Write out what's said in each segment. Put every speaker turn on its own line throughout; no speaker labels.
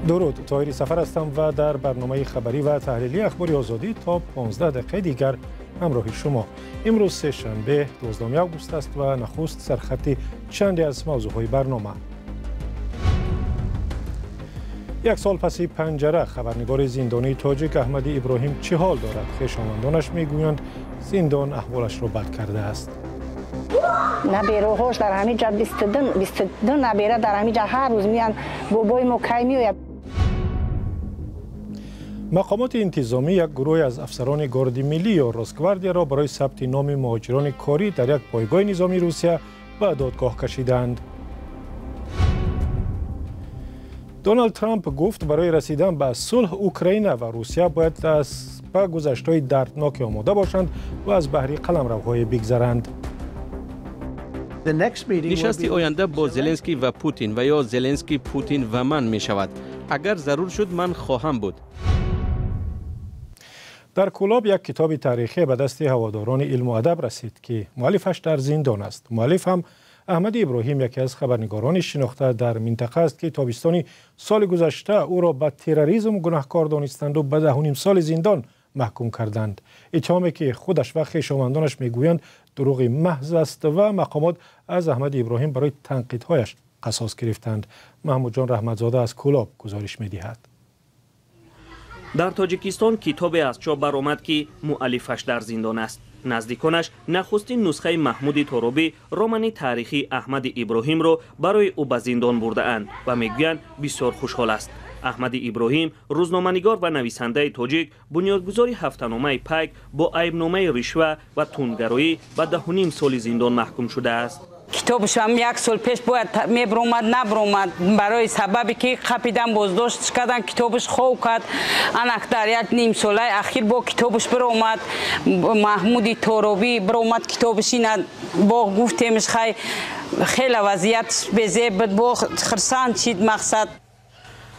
درود، طاهری سفر هستم و در برنامه خبری و تحلیلی اخبار آزادی تا 15 دقیقه دیگر همراه شما. امروز سه شنبه 12 آگوست است و نخست سرخط چندی از موضوعهای برنامه. یک سال پس پنجره، خبرنگار زندانی تاجیک احمدی ابراهیم چه حال دارد؟ خویشاوندانش میگویند زندان احوالش را بد کرده است.
نبیروهاش در همین جا 22 نبیره در همین جا هر روز میان بابای ما کی میوید.
مقامات انتظامی یک گروه از افسران گارد ملی یا روسگواردیا را برای ثبت نام مهاجران کاری در یک پایگاه نظامی روسیه به دادگاه کشیدند. دونالد ترامپ گفت برای رسیدن به صلح اوکراین و روسیه باید از گذشته‌های دردناک آماده باشند و از بحری قلمروهای بگذرند.
نشست آینده با زلنسکی و پوتین و یا زلنسکی پوتین و من می شود. اگر ضرور شد من خواهم بود.
در کولاب یک کتاب تاریخی به دست هواداران علم و ادب رسید که مؤلفش در زندان است. مؤلف هم احمدی ابراهیم یکی از خبرنگاران شناخته در منطقه است که تابستان سال گذشته او را به تروریسم گناهکار دانستند و به 10.5 سال زندان محکوم کردند. اتهامی که خودش و خویشاوندانش میگویند دروغ محض است و مقامات از احمدی ابراهیم برای تنقیدهایش قصاص گرفتند. محمود جان رحمتزاده از کولاب گزارش میدهد.
در تاجیکستان کتابی از چاپ برآمد که مؤلفش در زندان است. نزدیکانش نخستین نسخه محمود ترابی رمان تاریخی احمد ابراهیم را برای او به زندان برده اند و میگویند بسیار خوشحال است. احمد ابراهیم روزنامه‌نگار و نویسنده تاجیک بنیادگذار هفته‌نامه پیک با عیبنامه رشوه و تندگرایی به 10.5 سال زندان محکوم شده است.
کتابش هم 1 سال پیش باید میبرومد نبرومد برای سببی که قپیدن بازداشتش کردن کتابش خوب کرد. انک در 1.5 ساله اخیر با کتابش برومد محمود ترابی برومد کتابش اینا با گفتیمش خیلی وضعیت بزیب با خرسان چید مقصد.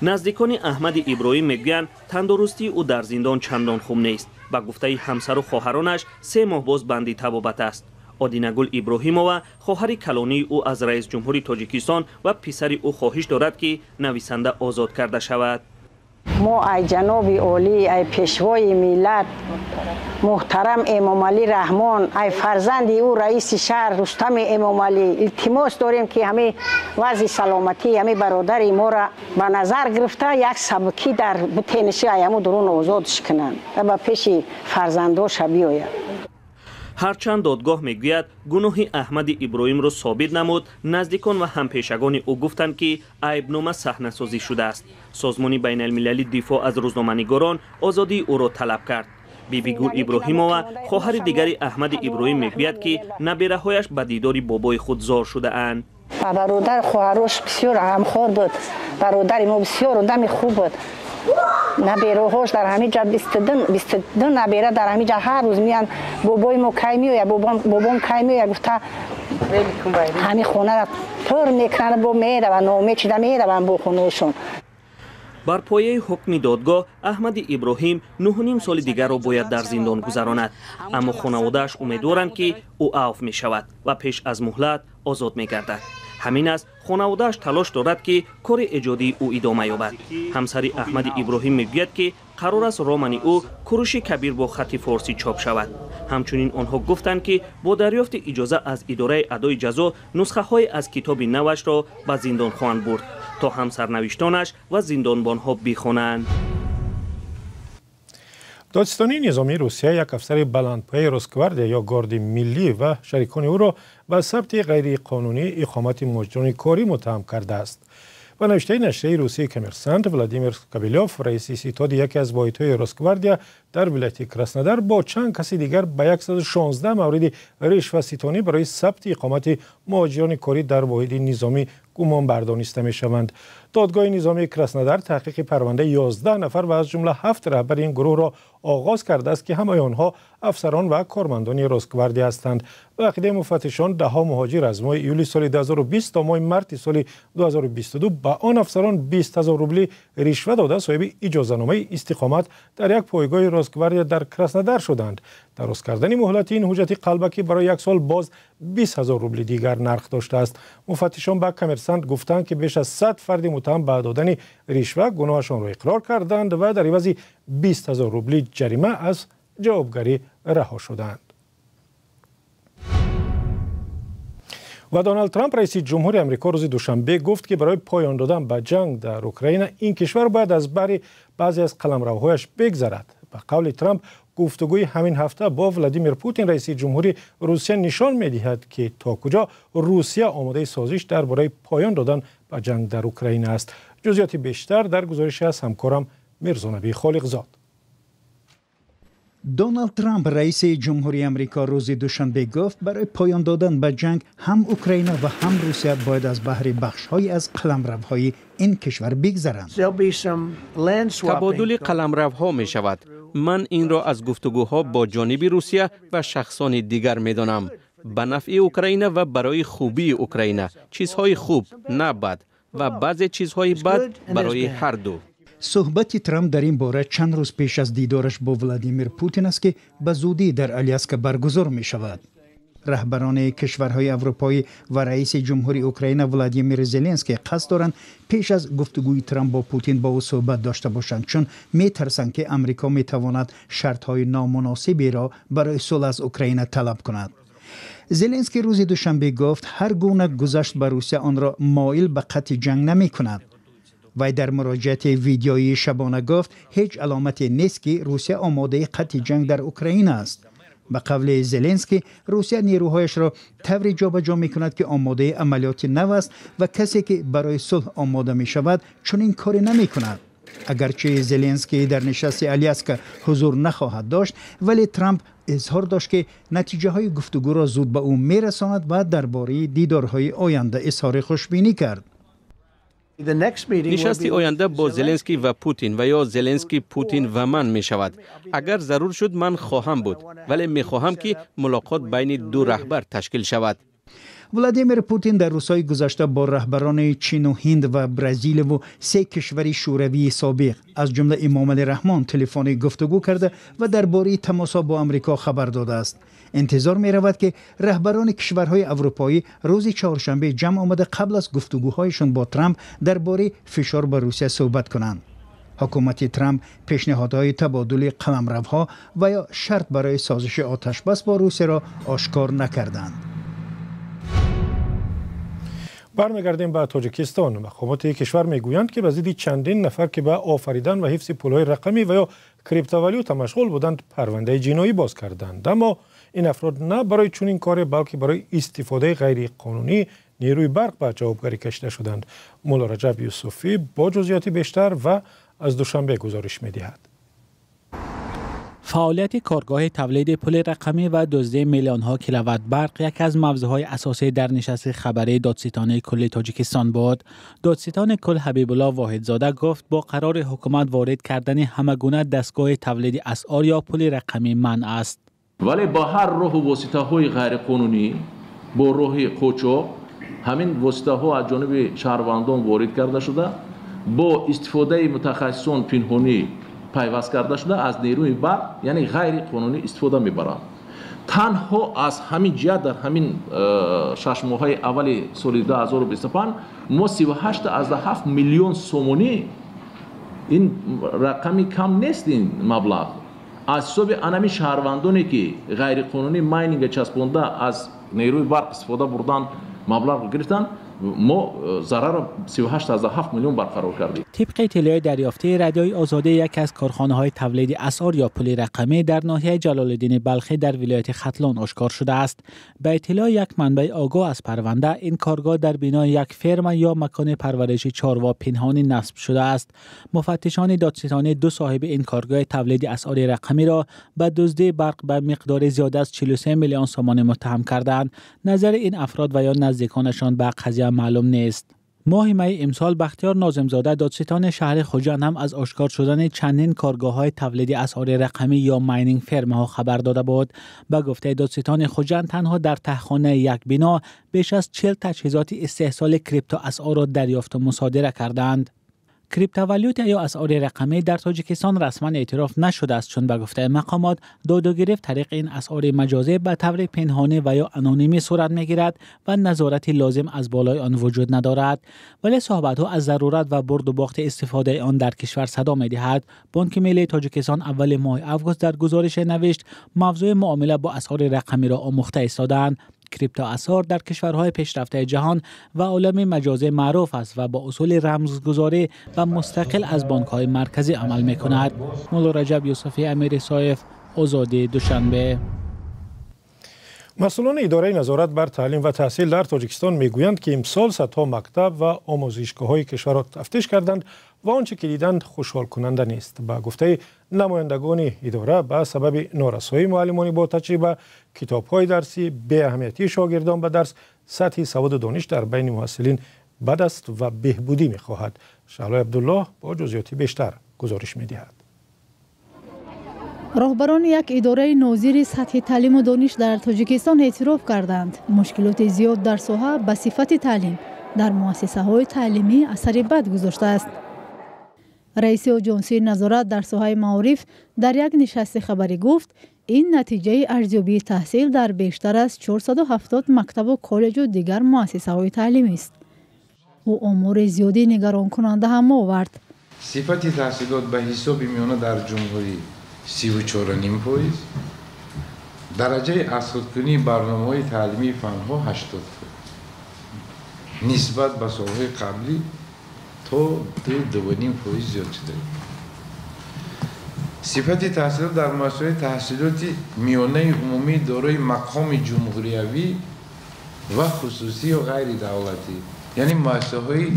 نزدیکان احمد ابراهیم میگویند تندرستی او در زندان چندان خوب نیست. با گفته همسر و خواهرانش 3 ماه باز بندی تبابت است. آدینگل ابراهیمова خواهر کلانی او از رئیس جمهوری تاجیکستان و پسر او خواهش دارد که نویسنده آزاد کرده شود.
ما ای جناب عالی، ای پیشوای ملت محترم امام علی رحمان، ای فرزند او رئیس شهر رستم امام علی، التماس داریم که همه وضع سلامتی همه برادر ما را به نظر گرفته یک سبکی در تنشی ایمو درون آزادش کنند و به پیش فرزنداش بیاید.
هرچند دادگاه میگوید گناه احمد ابراهیم را ثابت نمود، نزدیکان و همپیشگان او گفتند که عیبنامه صحنه‌سازی شده است. سازمان بین المللی دفاع از روزنامه‌نگاران آزادی او را طلب کرد. بیبی گل ابراهیمова خواهر دیگری احمد ابراهیم میگوید که نبیره‌هایش به دیدار بابای خود زار شده اند.
برادر خواهرش بسیار غمخوار بود. برادر ما بسیار آدم خوب بود. نبیروهاش در همین جا 22 نبیره در همین جا هر روز میان بابای ما کی میوید بابام کی میوید گفته همین خونه را پر میکنن با میره و نامه چیده میره با خونهشون.
بر پایه حکم دادگاه احمد ابراهیم 9.5 سال دیگر را باید در زندان گذراند، اما خانواده‌اش امیدوارند که او عفو می شود و پیش از مهلت آزاد می گردد. همین است خانواده‌اش تلاش دارد که کار ایجادی او ادامه یابد. همسر احمد ابراهیم میگوید که قرار است رمان او کوروش کبیر با خط فارسی چاپ شود. همچنین آنها گفتند که با دریافت اجازه از اداره ادای جزا نسخه های از کتاب نوش را به زندان خواهند برد تا هم سرنوشتانش و زندانبانها بخوانند.
دادستانی نظامی روسیه یک افسر بلندپایه روسگواردیا یا گارد ملی و شریکان او را به ثبت غیرقانونی اقامت مهاجران کاری متهم کرده است. و نوشته نشریه روسی کمرسانت ولادیمیر کابلیوف رئیس ستاد یکی از واحدهای روسگواردیا در ولایت کراسنودار با چند کسی دیگر به 116 مورد رشوه ستانی برای ثبت اقامت مهاجران کاری در واحد نظامی گمان بردانسته می شوند. دادگاه نظامی کراسنودار تحقیق پرونده 11 نفر و از جمله 7 رهبر این گروه را آغاز کرده است که همه آنها افسران و کارمندان روسگواردیا هستند. به عقیده مفتشان 10 مهاجر از ماه یولی سال 2020 تا ماه مارس سال 2022 به آن افسران 20,000 روبل رشوه داده صاحب اجازه‌نامه استقامت در یک پایگاه روسگواردیا در کراسنودار شدند. درست کردن مهلت این حجت قلبکی برای 1 سال باز 20,000 روبل دیگر نرخ داشته است. مفتشان به کمرسانت گفتند که بیش از 100 فرد متهم به دادن رشوه گناهشان را اقرار کردند و در عوض 20,000 روبل جریمه از جوابگری رها شدند. و دونالد ترامپ رئیس جمهور آمریکا روز دوشنبه گفت که برای پایان دادن به جنگ در اوکراین این کشور باید از بر بعضی از قلمروهایش بگذرد. به قول ترامپ گفتگوی همین هفته با ولادیمیر پوتین رئیس جمهوری روسیه نشان می‌دهد که تا کجا روسیه آماده سازش درباره پایان دادن به جنگ در اوکراین است. جزئیات بیشتر در گزارش از همکارم میرزا نبی خالقزاد.
دونالد ترامپ رئیس جمهوری آمریکا روز دوشنبه گفت برای پایان دادن به جنگ هم اوکراین و هم روسیه باید از بحر بخش‌های از قلمروهای این کشور بگذرند.
تبادل قلمروها می شود. من این را از گفتگوها با جانب روسیه و شخصان دیگر می دانم. به نفع اوکراین و برای خوبی اوکراین. چیزهای خوب نه بد و بعضی چیزهای بد برای هر دو.
صحبت ترامپ در این باره چند روز پیش از دیدارش با ولادیمیر پوتین است که به زودی در آلیاسکا برگزار می شود. رهبران کشورهای اروپایی و رئیس جمهوری اوکراین ولادیمیر زلنسکی قصد دارند پیش از گفتگوی ترامپ با پوتین با او صحبت داشته باشند، چون می ترسند که آمریکا می تواند شرطهای نامناسبی را برای صلح از اوکراین طلب کند. زلنسکی روز دوشنبه گفت هر گونه گذشت به روسیه آن را مایل به قطع جنگ نمی کند. و در مراجعه ویدیویی شبانه گفت هیچ علامتی نیست که روسیه آماده قطع جنگ در اوکراین است. به قول زلنسکی روسیه نیروهایش را طوری جابجا می کند که آماده عملیات نو است و کسی که برای صلح آماده می شود چون این کاری نمی کند. اگرچه زلنسکی در نشست آلیاسکا حضور نخواهد داشت، ولی ترامپ اظهار داشت که نتیجه های گفتگو را زود به او می رساند و درباره دیدارهای آینده اظهار خوشبینی کرد.
نشست آینده با زلنسکی و پوتین و یا زلنسکی پوتین و من می شود. اگر ضرور شد من خواهم بود، ولی می خواهم که ملاقات بین دو رهبر تشکیل شود.
ولادیمیر پوتین در روزهای گذشته با رهبران چین و هند و برزیل و 3 کشور شوروی سابق از جمله امام علی رحمان تلفنی گفتگو کرده و درباره تماسها با آمریکا خبر داده است. انتظار می رود که رهبران کشورهای اروپایی روز چهارشنبه جمع آمده قبل از گفتگوهایشان با ترامپ درباره فشار بر روسیه صحبت کنند. حکومت ترامپ پیشنهادهای تبادل قلمروها و یا شرط برای سازش آتشبس با روسیه را آشکار نکردند.
برمیگردیم به تاجیکستان. مقامات کشور میگویند که به ضد چندین نفر که به آفریدن و حفظ پولهای رقمی و یا کریپتووالیوت مشغول بودند پرونده جنایی باز کردند. اما این افراد نه برای چنین کاری بلکه برای استفاده غیر قانونی نیروی برق به جوابگری کشیده شدند. مولا رجب یوسفی با جزئیات بیشتر و از دوشنبه گزارش می‌دهد.
فعالیت کارگاه تولید پول رقمی و دزدی میلیون‌ها کیلووات برق یکی از موضوعهای اساسی در نشست خبری دادستان کل تاجیکستان بود. دادستان کل حبیب الله واحدزاده گفت با قرار حکومت وارد کردن همگونه دستگاه تولید اسعار یا پول رقمی منع است.
ولی با هر راه و واسطه‌های غیر قانونی با راه قاچاق همین واسطه‌ها از جانب شهروندان وارد کرده شده، با استفاده متخصصان پنهانی پیوست کرده شده از نیروی برق یعنی غیر قانونی استفاده میبرند. تنها از همین جهت در همین 6 ماهه اول سال 2025 ما 38.7 میلیون سومونی، این رقمی کم نیست، این مبلغ از حساب انمی شهروندانی که غیر قانونی ماینینگ چسبونده از نیروی برق استفاده بردن مبلغ گرفتن، ما ضرر 38.7 میلیون برقرار کردیم.
طبق اطلاع دریافته رادیوی آزادی، یک از کارخانه‌های تولید اسعار یا پول رقمی در ناحیه جلال‌الدین بلخی در ولایت ختلان آشکار شده است. به اطلاع یک منبع آگاه از پرونده، این کارگاه در بینای یک فرم یا مکان پرورش چاروا پنهانی نصب شده است. مفتشان دادستانی 2 صاحب این کارگاه تولید اسعار رقمی را به دزدی برق به مقدار زیاد از 43 میلیون سومان متهم کردند. نظر این افراد و یا نزدیکانشان به قضیه معلوم نیست. ماه می امسال بختیار ناظمزاده دادستان شهر خوجند هم از آشکار شدن چندین کارگاه‌های تولید اسعار رقمی یا ماینینگ فرم‌ها خبر داده بود. به گفته دادستان خوجند تنها در تهخانه یک بنا بیش از 40 تجهیزات استحصال کریپتو اسعار را دریافت و مصادره کردند. کریپتوالوت یا اسعار رقمی در تاجیکستان رسما اعتراف نشده است، چون به گفته مقامات داد و گرفت طریق این اسعار مجازی به طور پنهانی و یا آنونیمی صورت میگیرد و نظارت لازم از بالای آن وجود ندارد. ولی صحبت‌ها از ضرورت و برد و باخت استفاده آن در کشور صدا می‌دهد. بانک ملی تاجیکستان اول ماه آگوست در گزارش نوشت موضوع معامله با اسعار رقمی را آموخته ایستادند. کریپتو اسعار در کشورهای پیشرفته جهان و عالم مجازی معروف است و با اصول رمزگذاری و مستقل از بانک‌های مرکزی عمل می‌کند. مولا رجب یوسفی، امیر صایف، آزادی، دوشنبه.
مسئولان اداره نظارت بر تعلیم و تحصیل در تاجیکستان میگویند که امسال صدها مکتب و آموزشگاه‌های کشور را تفتیش کردند و آنچه که دیدند خوشحال کننده نیست. با گفته نمایندگان اداره به سبب نارسایی معلمان با تجربه، کتاب‌های درسی، بی اهمیتی شاگردان به درس، سطح سواد و دانش در بین محصلین بد است و بهبودی می‌خواهد. شعله عبدالله با جزئیات بیشتر گزارش می‌دهد.
راهبران یک اداره ناظر سطح تعلیم و دانش در تاجیکستان اعتراف کردند مشکلات زیاد در ساحه به صفت تعلیم در مؤسسه‌های تعلیمی اثر بد گذاشته است. رئیس آژانس نظارت در ساحه معارف در یک نشست خبری گفت این نتیجه ارزیابی تحصیل در بیشتر از 470 مکتب و کالج و دیگر مؤسسه‌های تعلیمی است. او آمار زیادی نگران کننده هم آورد.
صفت تحصیلات به حساب میانه در جمهوری 34.5%، درجه اسقاط‌کنی برنامه‌های تعلیمی فن‌ها 80%. نسبت به سال‌های قبلی تا 2.5% زیاد شده. صفت تحصیلات در مؤسسه‌های تحصیلاتی میانه عمومی دارای مقام جمهوریوی و خصوصی و غیر دولتی، یعنی مؤسسه‌های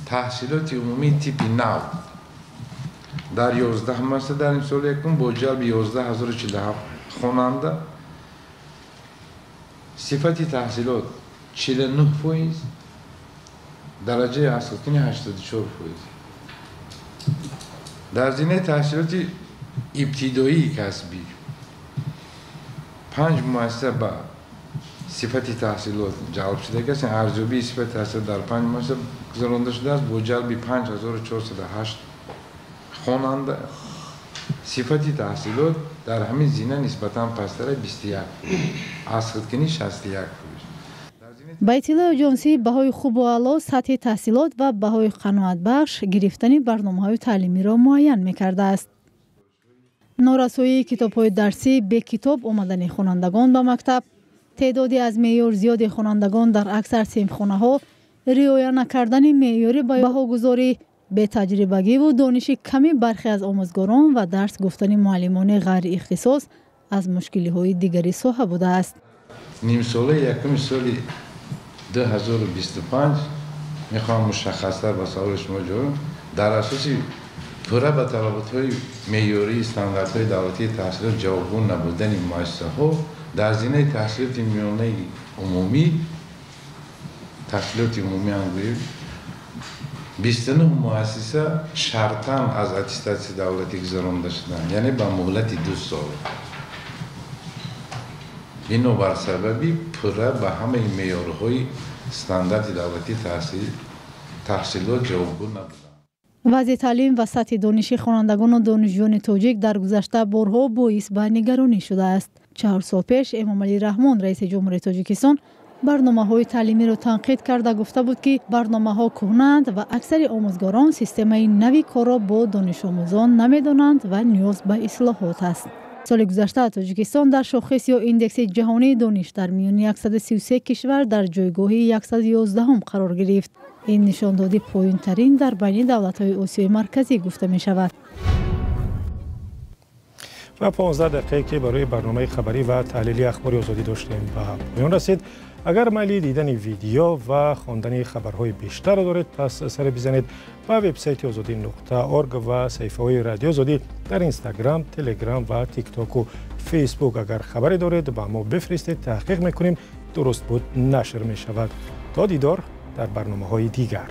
تحصیلات عمومی تیپ 9 در 11 مؤسسه در این سال یکم با جلب 11,047 خواننده، صفت تحصیلات 49%، درجه اسقاط‌کنی 84%. در زمینه تحصیلات ابتدایی کسبی 5 مؤسسه با صفت تحصیلات جلب شده که ارزیابی صفت تحصیلات در 5 مؤسسه گذرانده شده است با جلب 5,408 خواننده. صفت تحصیلات در همین زمینه نسبتاً پستر 21، اسقاط‌کنی 61%.
با اطلاع آژانسی بهای خوب و اعلی سطح تحصیلات و بهای قناعت بخش گرفتن برنامه‌های تعلیمی را معین می‌کرده است. نارسایی کتاب‌های درسی، به کتاب آمدن خوانندگان به مکتب، تعدادی از معیار زیاد خوانندگان در اکثر صنفخانه‌ها، رعایت نکردن معیار بهاگذاری، به تجربگی و دانش کمی برخی از آموزگاران و درس گفتن معلمان غیر اختصاص از مشکل‌های دیگری ساحه بوده است.
نیم ساله یکم سالی 2025 میخوام مشخص‌تر به سوال شما جواب در اساس پوره به طلبات‌های معیاری استانداردهای دولتی تحصیلات جوابگو نبودن مؤسسه‌ها در زمینه تحصیلات میانه عمومی تحصیلات عمومی انگویی 29 مؤسسه شرطاً از اتستاسیون دولتی گذرانده شدند، یعنی با مهلت 2 سال. اینو بر سببی پوره به همه معیارهای استاندارد دولتی تحصیلات جوابگو نبودند.
وضع تعلیم و سطح دانش خوانندگان و دانشجویان تاجیک در گذشته بارها باعث به نگرانی شده است. 4 سال پیش امام علی رحمان رئیس جمهوری تاجیکستان برنامه‌های تعلیمی را تنقید کرده گفته بود که برنامه‌ها کهنه‌اند و اکثر آموزگاران سیستم نوی کار را با دانش آموزان نمی‌دانند و نیاز به اصلاحات است. سال گذشته تاجیکستان در شاخص یا ایندکس جهانی دانش در میان 133 کشور در جایگاه 111 قرار گرفت. این نشاندهی پایین‌ترین در بین دولت‌های آسیای مرکزی گفته می‌شود.
و 15 دقیقه که برای برنامه خبری و تحلیلی اخبار آزادی داشتیم و پایان رسید. اگر میل دیدن ویدیو و خواندن خبرهای بیشتر دارید پس سر بزنید به وبسایت azadi.org و صفحه‌های رادیو آزادی در اینستاگرام، تلگرام و تیک تاک و فیسبوک. اگر خبری دارید با ما بفرستید، تحقیق میکنیم درست بود نشر می شود. تا دیدار در برنامه‌های دیگر.